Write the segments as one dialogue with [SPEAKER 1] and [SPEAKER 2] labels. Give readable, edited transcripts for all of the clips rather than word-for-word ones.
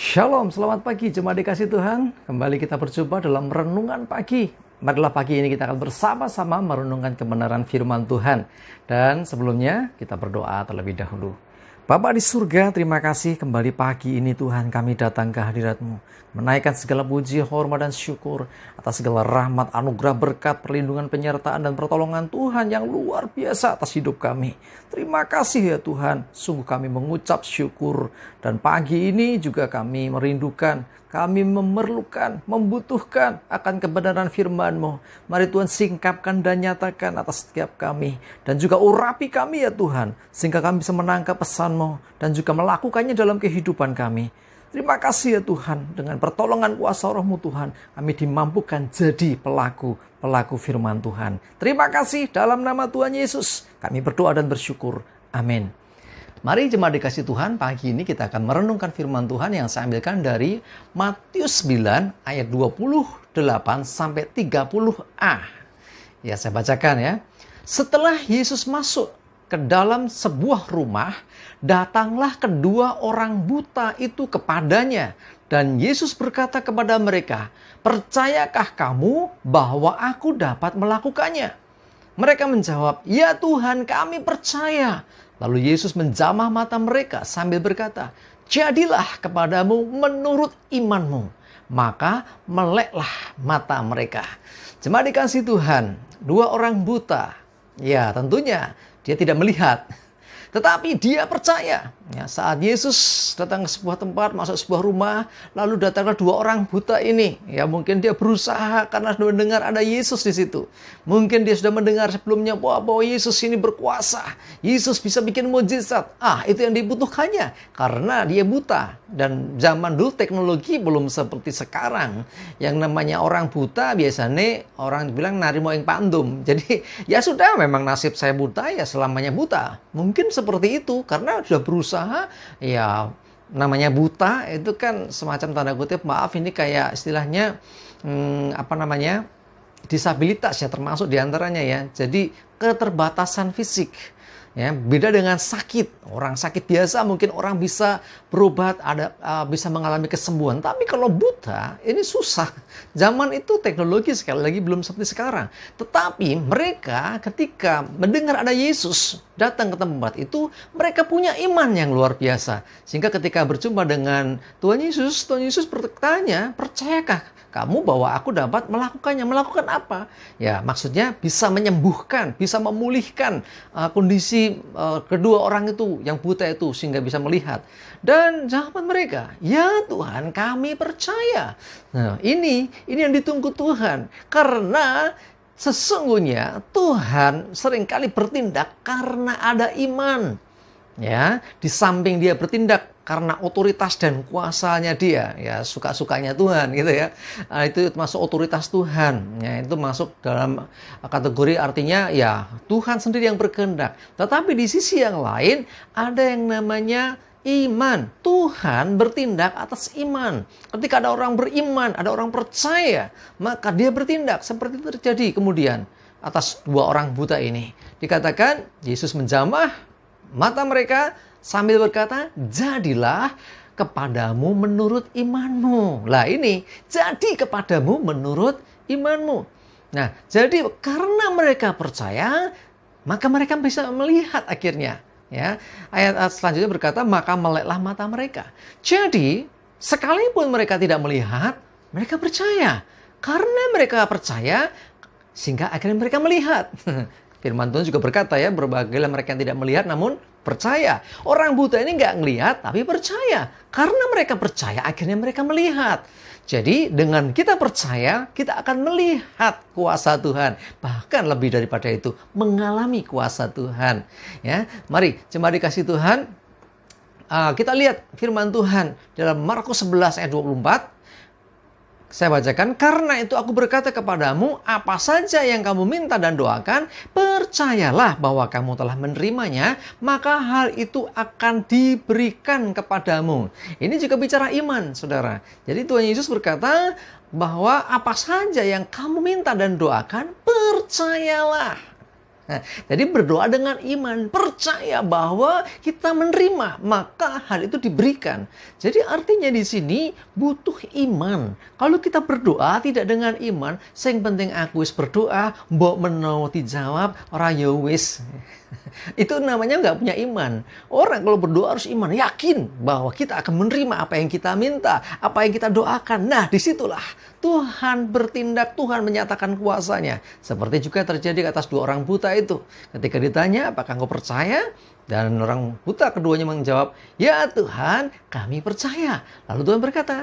[SPEAKER 1] Shalom, selamat pagi jemaat dikasih Tuhan. Kembali kita berjumpa dalam renungan pagi. Marilah pagi ini kita akan bersama-sama merenungkan kebenaran firman Tuhan. Dan sebelumnya kita berdoa terlebih dahulu. Bapa di surga, terima kasih kembali pagi ini Tuhan kami datang ke hadirat-Mu. Menaikkan segala puji, hormat dan syukur atas segala rahmat, anugerah, berkat, perlindungan, penyertaan dan pertolongan Tuhan yang luar biasa atas hidup kami. Terima kasih ya Tuhan, sungguh kami mengucap syukur. Dan pagi ini juga kami merindukan, kami memerlukan, membutuhkan akan kebenaran firman-Mu. Mari Tuhan singkapkan dan nyatakan atas setiap kami. Dan juga urapi kami ya Tuhan, sehingga kami bisa menangkap pesan-Mu dan juga melakukannya dalam kehidupan kami. Terima kasih ya Tuhan, dengan pertolongan kuasa Roh-Mu Tuhan, kami dimampukan jadi pelaku firman Tuhan. Terima kasih dalam nama Tuhan Yesus, kami berdoa dan bersyukur. Amin. Mari jemaat dikasih Tuhan, pagi ini kita akan merenungkan firman Tuhan yang saya ambilkan dari Matius 9 ayat 28 sampai 30a. Ya, saya bacakan ya. Setelah Yesus masuk ke dalam sebuah rumah, datanglah kedua orang buta itu kepadanya. Dan Yesus berkata kepada mereka, "Percayakah kamu bahwa aku dapat melakukannya?" Mereka menjawab, "Ya Tuhan, kami percaya." Lalu Yesus menjamah mata mereka sambil berkata, "Jadilah kepadamu menurut imanmu." Maka meleklah mata mereka. Jemaat dikasih Tuhan, dua orang buta. Ya, tentunya dia tidak melihat, tetapi dia percaya. Ya, saat Yesus datang ke sebuah tempat, masuk sebuah rumah, lalu datanglah dua orang buta ini. Ya, mungkin dia berusaha karena sudah mendengar ada Yesus di situ. Mungkin dia sudah mendengar sebelumnya bahwa Yesus ini berkuasa. Yesus bisa bikin mukjizat. Itu yang dibutuhkannya karena dia buta. Dan zaman dulu teknologi belum seperti sekarang. Yang namanya orang buta biasanya orang bilang narimo ing pandum. Jadi ya sudah, memang nasib saya buta, ya selamanya buta. Mungkin seperti itu karena sudah berusaha. Ya, namanya buta itu kan semacam tanda kutip, maaf ini kayak istilahnya disabilitas ya, termasuk diantaranya ya. Jadi keterbatasan fisik. Ya, beda dengan sakit. Orang sakit biasa mungkin orang bisa berobat, bisa mengalami kesembuhan. Tapi kalau buta, ini susah. Zaman itu teknologi sekali lagi belum seperti sekarang. Tetapi mereka ketika mendengar ada Yesus datang ke tempat itu, mereka punya iman yang luar biasa. Sehingga ketika berjumpa dengan Tuhan Yesus bertanya, "Percayakah kamu bahwa aku dapat melakukannya?" Melakukan apa? Ya, maksudnya bisa menyembuhkan, bisa memulihkan kondisi kedua orang itu yang buta itu sehingga bisa melihat. Dan jawaban mereka, "Ya Tuhan, kami percaya." Nah, ini yang ditunggu Tuhan. Karena sesungguhnya Tuhan seringkali bertindak karena ada iman. Ya, di samping dia bertindak karena otoritas dan kuasanya dia, ya suka-sukanya Tuhan gitu ya. Itu masuk otoritas Tuhan. Ya, itu masuk dalam kategori artinya ya Tuhan sendiri yang berkehendak. Tetapi di sisi yang lain ada yang namanya iman. Tuhan bertindak atas iman. Ketika ada orang beriman, ada orang percaya, maka dia bertindak. Seperti itu terjadi kemudian atas dua orang buta ini. Dikatakan Yesus menjamah mata mereka sambil berkata, "Jadilah kepadamu menurut imanmu." Lah ini, jadi kepadamu menurut imanmu. Nah, jadi karena mereka percaya, maka mereka bisa melihat akhirnya. Ya, ayat selanjutnya berkata, "Maka meleklah mata mereka." Jadi, sekalipun mereka tidak melihat, mereka percaya. Karena mereka percaya, sehingga akhirnya mereka melihat. Firman Tuhan juga berkata ya, berbagailah mereka yang tidak melihat namun percaya. Orang buta ini nggak ngelihat tapi percaya. Karena mereka percaya akhirnya mereka melihat. Jadi dengan kita percaya, kita akan melihat kuasa Tuhan. Bahkan lebih daripada itu, mengalami kuasa Tuhan. Ya, mari jemaat dikasih Tuhan, kita lihat firman Tuhan dalam Markus 11 ayat 24. Saya bacakan, "Karena itu aku berkata kepadamu, apa saja yang kamu minta dan doakan, percayalah bahwa kamu telah menerimanya, maka hal itu akan diberikan kepadamu." Ini juga bicara iman, saudara. Jadi Tuhan Yesus berkata bahwa apa saja yang kamu minta dan doakan, percayalah. Jadi berdoa dengan iman, percaya bahwa kita menerima, maka hal itu diberikan. Jadi artinya di sini butuh iman. Kalau kita berdoa tidak dengan iman, sing penting aku wis berdoa, mbok menawa dijawab, ora ya wis. Itu namanya nggak punya iman. Orang kalau berdoa harus iman, yakin bahwa kita akan menerima apa yang kita minta, apa yang kita doakan. Nah, disitulah Tuhan bertindak, Tuhan menyatakan kuasanya. Seperti juga terjadi atas dua orang buta itu. Ketika ditanya, apakah engkau percaya? Dan orang buta keduanya menjawab, ya Tuhan, kami percaya. Lalu Tuhan berkata,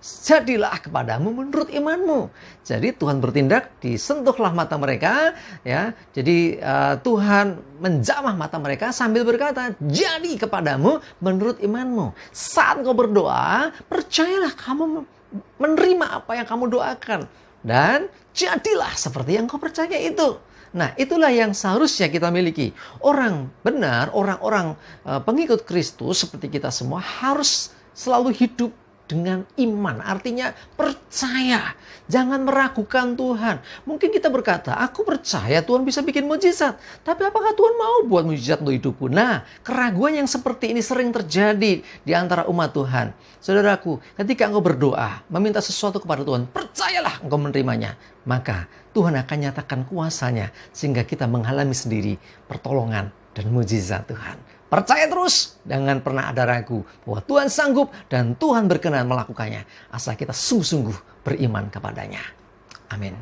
[SPEAKER 1] jadilah kepadamu menurut imanmu. Jadi Tuhan bertindak, disentuhlah mata mereka, ya. Jadi Tuhan menjamah mata mereka sambil berkata, jadi kepadamu menurut imanmu. Saat kau berdoa, percayalah kamu menerima apa yang kamu doakan. Dan jadilah seperti yang kau percaya itu. Nah, itulah yang seharusnya kita miliki. Orang benar, orang-orang pengikut Kristus seperti kita semua harus selalu hidup dengan iman, artinya percaya. Jangan meragukan Tuhan. Mungkin kita berkata, aku percaya Tuhan bisa bikin mujizat. Tapi apakah Tuhan mau buat mujizat untuk hidupku? Nah, keraguan yang seperti ini sering terjadi di antara umat Tuhan. Saudaraku, ketika engkau berdoa, meminta sesuatu kepada Tuhan, percayalah engkau menerimanya. Maka Tuhan akan nyatakan kuasanya, sehingga kita mengalami sendiri pertolongan dan mujizat Tuhan. Percaya terus, jangan pernah ada ragu bahwa Tuhan sanggup dan Tuhan berkenan melakukannya. Asal kita sungguh-sungguh beriman kepadanya. Amin.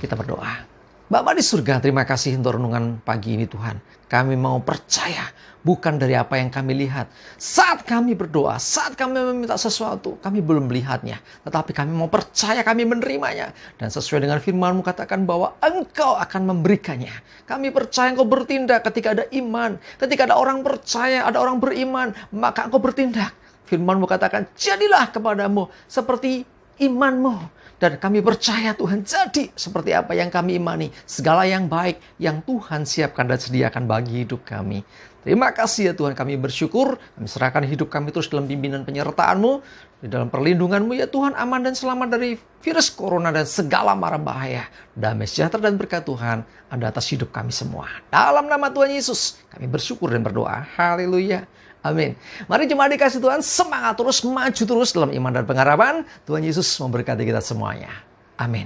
[SPEAKER 1] Kita berdoa. Bapa di surga, terima kasih untuk renungan pagi ini Tuhan. Kami mau percaya, bukan dari apa yang kami lihat. Saat kami berdoa, saat kami meminta sesuatu, kami belum melihatnya. Tetapi kami mau percaya, kami menerimanya. Dan sesuai dengan firman-Mu katakan bahwa Engkau akan memberikannya. Kami percaya Engkau bertindak ketika ada iman. Ketika ada orang percaya, ada orang beriman, maka Engkau bertindak. Firman-Mu katakan, jadilah kepadamu seperti imanmu. Dan kami percaya Tuhan jadi seperti apa yang kami imani. Segala yang baik yang Tuhan siapkan dan sediakan bagi hidup kami. Terima kasih ya Tuhan, kami bersyukur. Kami serahkan hidup kami terus dalam bimbingan penyertaan-Mu. Di dalam perlindungan-Mu ya Tuhan, aman dan selamat dari virus corona dan segala mara bahaya. Damai sejahtera dan berkat Tuhan ada atas hidup kami semua. Dalam nama Tuhan Yesus, kami bersyukur dan berdoa. Haleluya. Amin. Mari jemaat dikasih Tuhan, semangat terus, maju terus dalam iman dan pengharapan. Tuhan Yesus memberkati kita semuanya. Amin.